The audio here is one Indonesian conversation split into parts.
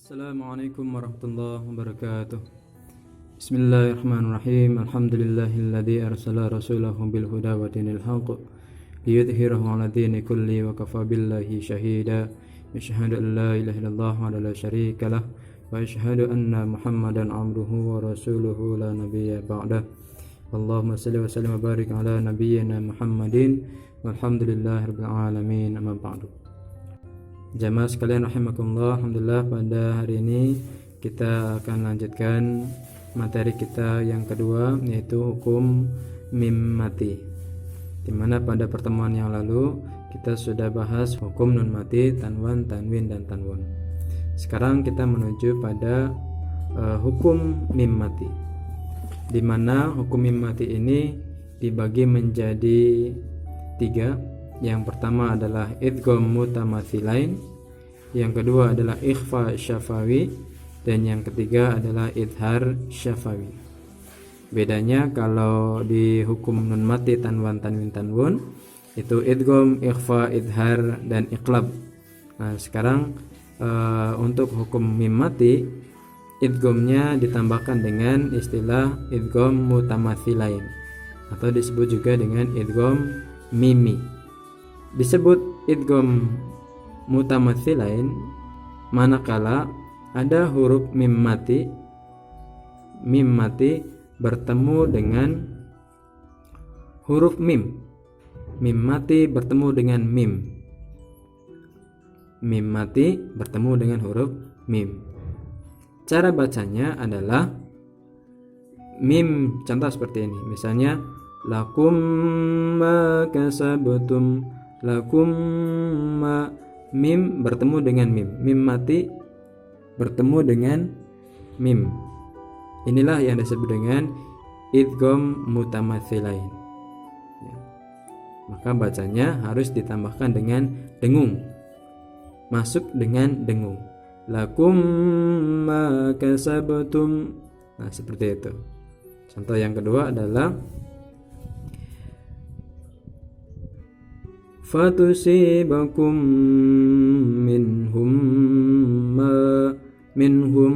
Assalamualaikum warahmatullahi wabarakatuh. Bismillahirrahmanirrahim. Alhamdulillahilladzi arsala rasulahu bil huda wa dinil haqq liyudhhirahu 'ala dini kulli wa kafa billahi shahida. Asyhadu an la ilaha illallah wa la syarika lah wa asyhadu anna Muhammadan 'abduhu wa rasuluhu la nabiyya ba'dah. Allahumma shalli wa sallim wa barik ala nabiyyina Muhammadin walhamdulillahirabbil alamin. Amma ba'du. Jamaah sekalian rahimakumullah, alhamdulillah pada hari ini kita akan lanjutkan materi kita yang kedua, yaitu hukum mim mati. Dimana pada pertemuan yang lalu kita sudah bahas hukum nun mati, tanwan, tanwin, dan tanwun. Sekarang kita menuju pada hukum mim mati, dimana hukum mim mati ini dibagi menjadi 3. Yang pertama adalah idgham mutamatsilain, yang kedua adalah ikhfa syafawi, dan yang ketiga adalah idhar syafawi. Bedanya kalau di hukum nun mati, tanwan, tanwin, tanwun itu idgham, ikhfa, idhar, dan iqlab. Nah, sekarang untuk hukum mim mati, idghamnya ditambahkan dengan istilah idgham mutamatsilain, atau disebut juga dengan idgham mimi. Disebut idgham mutamatsilain manakala ada huruf mim mati bertemu dengan huruf mim mati bertemu dengan mim mati bertemu dengan huruf mim. Cara bacanya adalah mim, contoh seperti ini, misalnya lakum ma kasabtum, lakum ma, mim bertemu dengan mim mati bertemu dengan mim. Inilah yang disebut dengan idgham mutamatsilain. Ya. Maka bacanya harus ditambahkan dengan dengung, masuk dengan dengung. Lakum ma kasabtum. Nah, seperti itu. Contoh yang kedua adalah fatusibakum minhum ma minhum.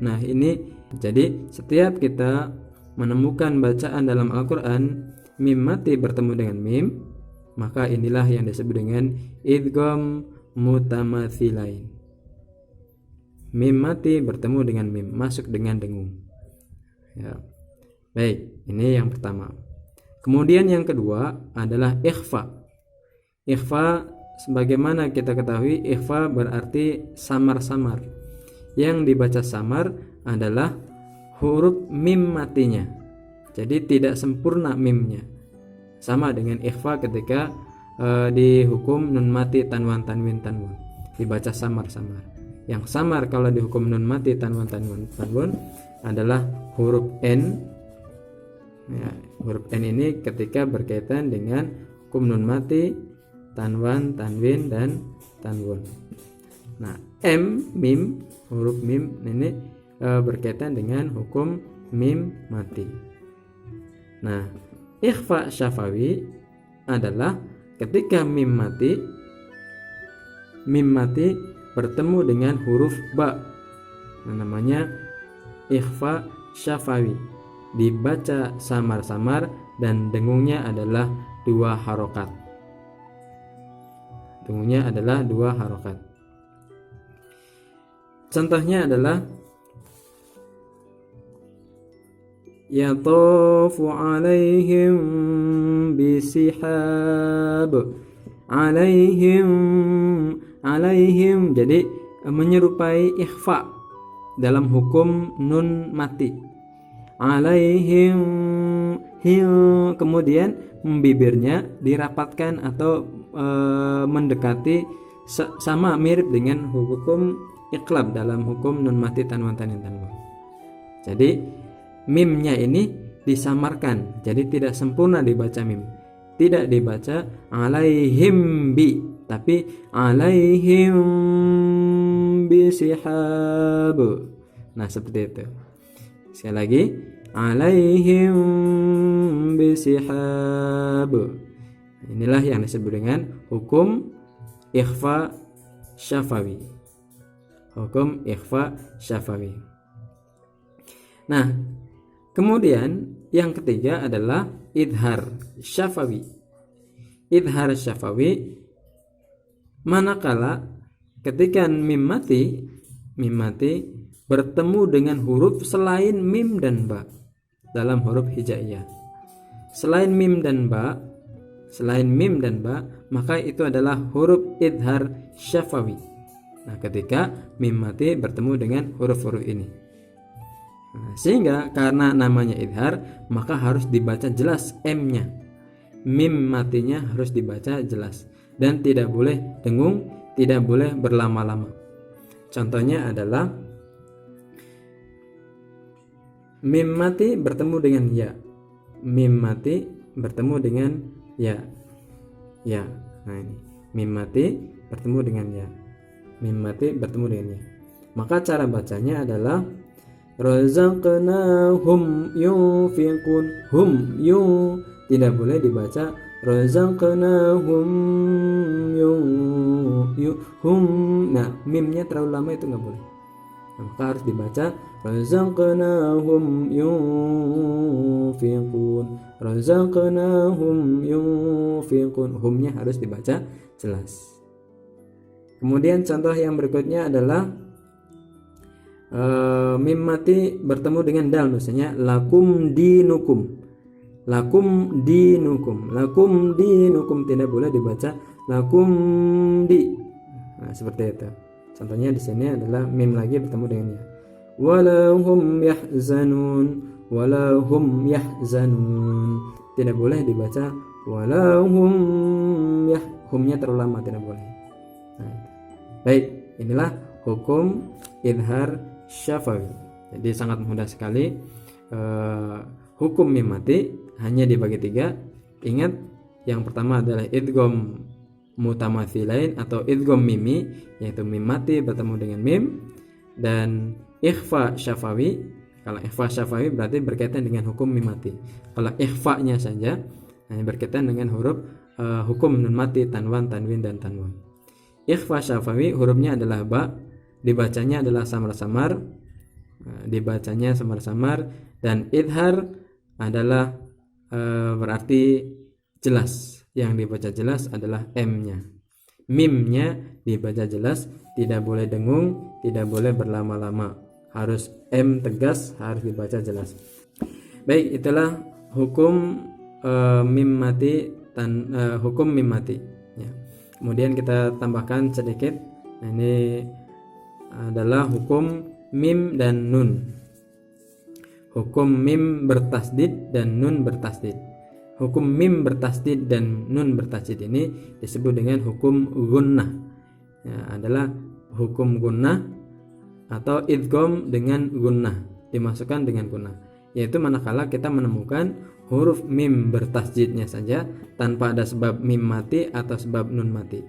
Nah, ini jadi setiap kita menemukan bacaan dalam Al-Qur'an mim mati bertemu dengan mim, maka inilah yang disebut dengan idgham mutamatsilain. Mim mati bertemu dengan mim, masuk dengan dengung. Ya. Baik, ini yang pertama. Kemudian yang kedua adalah ikhfa. Ikhfa, sebagaimana kita ketahui, ikhfa berarti samar-samar. Yang dibaca samar adalah huruf mim matinya, jadi tidak sempurna mimnya. Sama dengan ikhfa ketika di hukum nun mati, tanwan, tanwin, tanwun, dibaca samar-samar. Yang samar kalau di hukum nun mati, tanwan, tanwin, tanwun adalah huruf n. Ya, huruf n ini ketika berkaitan dengan hukum nun mati, tanwan, tanwin, dan tanwun. Nah, mim, huruf mim ini berkaitan dengan hukum mim mati. Nah, ikhfa syafawi adalah ketika mim mati bertemu dengan huruf ba. Nah, namanya ikhfa syafawi. Dibaca samar-samar dan dengungnya adalah 2 harokat. Dengungnya adalah 2 harokat. Contohnya adalah yatafu alaihim bisihab. Alaihim jadi menyerupai ikhfa dalam hukum nun mati. Alaihim kemudian bibirnya dirapatkan atau mendekati sama mirip dengan hukum iqlab dalam hukum nun mati, tanwan, tanwin, tanwun. Jadi mimnya ini disamarkan, jadi tidak sempurna dibaca mim. Tidak dibaca alaihim bi, tapi alaihim bisihab. Nah, seperti itu. Sekali lagi, alaihim bisihab. Inilah yang disebut dengan hukum ikhfa syafawi. hukum ikhfa syafawi. Nah, kemudian yang ketiga adalah idhar syafawi. Idhar syafawi manakala ketika mim mati bertemu dengan huruf selain mim dan ba dalam huruf hijaiyah. Selain mim dan ba, maka itu adalah huruf idhar syafawi. Nah, ketika mim mati bertemu dengan huruf-huruf ini. Nah, sehingga karena namanya idhar, maka harus dibaca jelas M-nya. Mim matinya harus dibaca jelas dan tidak boleh dengung, tidak boleh berlama-lama. Contohnya adalah mim mati bertemu dengan ya. Mim mati bertemu dengan ya. Ya. Nah, ini mim mati bertemu dengan ya. Mim mati bertemu dengan ya. Maka cara bacanya adalah razaqnahum yunfiqun. Tidak boleh dibaca razaqnahum hum. Nah, mimnya terlalu lama itu nggak boleh. Nah, maka harus dibaca razaqnahum yunfiqun. Humnya harus dibaca jelas. Kemudian contoh yang berikutnya adalah mim mati bertemu dengan dal, misalnya lakum dinukum. Lakum dinukum tidak boleh dibaca lakum di. Nah, seperti itu. Contohnya di sini adalah mim lagi bertemu dengan ya. Walahum yahzanun. Tidak boleh dibaca walahum humnya terlalu lama, tidak boleh. Nah, baik, inilah hukum idhar syafawi. Jadi sangat mudah sekali. Hukum mim mati hanya dibagi 3. Ingat, yang pertama adalah idgham mutamathilain atau idgham mimi, yaitu mim mati bertemu dengan mim, dan ikhfa syafawi. Kalau ikhfa syafawi berarti berkaitan dengan hukum mim mati. Kalau ikhfa-nya saja hanya berkaitan dengan huruf hukum nun mati, tanwan, tanwin, dan tanwun. Ikhfa syafawi hurufnya adalah ba, dibacanya adalah samar-samar, dan idhar adalah berarti jelas. Yang dibaca jelas adalah M-nya. Mim-nya dibaca jelas, tidak boleh dengung, tidak boleh berlama-lama. Harus M tegas, harus dibaca jelas. Baik, itulah hukum mim mati hukum mim mati. Ya. Kemudian kita tambahkan sedikit. Nah, ini adalah hukum mim dan nun. Hukum mim bertasdid dan nun bertasdid. Hukum mim bertasdid dan nun bertasdid ini disebut dengan hukum gunnah. Ya, adalah hukum gunnah atau idgham dengan gunnah, dimasukkan dengan gunnah. Yaitu manakala kita menemukan huruf mim bertasdidnya saja tanpa ada sebab mim mati atau sebab nun mati,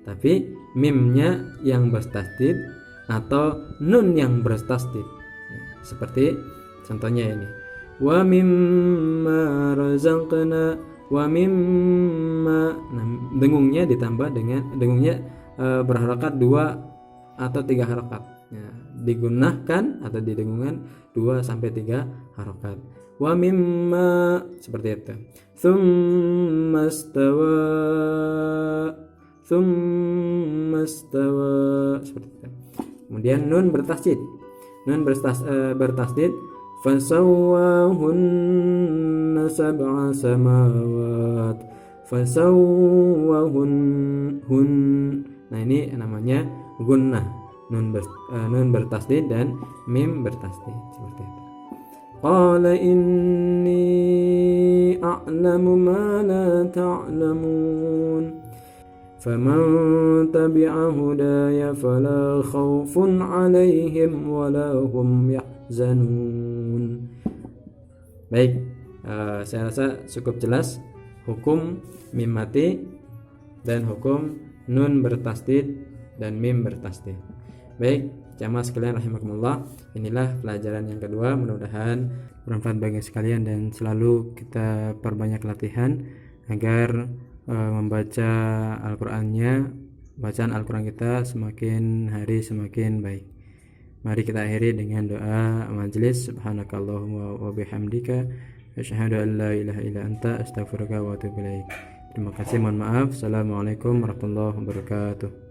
tapi mimnya yang bertasdid atau nun yang bertasdid. Ya, seperti contohnya ini, wa mimma razaqna, wa mimma. Nah, dengungnya ditambah dengan berharakat 2 atau 3 harakat. Ya, digunakan atau didengungkan 2 sampai 3 harakat. Wa mimma, seperti itu. Tsumma stawa, seperti itu. Kemudian nun bertasdid. Bertasdid fasawwahunna sab'a samawat. Nah, ini namanya gunnah. Nun bertasdid dan mim bertasdid, seperti itu. Qala inni a'lamu ma la ta'lamun faman tabi'a hudaya fala khawfun 'alaihim wala hum yahzanun. Baik, saya rasa cukup jelas hukum mim mati dan hukum nun bertasdid dan mim bertasdid. Baik, jamaah sekalian rahimakumullah, inilah pelajaran yang kedua. Mudah-mudahan bermanfaat bagi sekalian dan selalu kita perbanyak latihan agar membaca Al-Qur'annya bacaan Al-Quran kita semakin hari semakin baik. Mari kita akhiri dengan doa majelis. Subhanakallahumma wa bihamdika asyhadu an la ilaha illa anta astaghfiruka wa atubu ilaik. Terima kasih, mohon maaf. Assalamualaikum warahmatullahi wabarakatuh.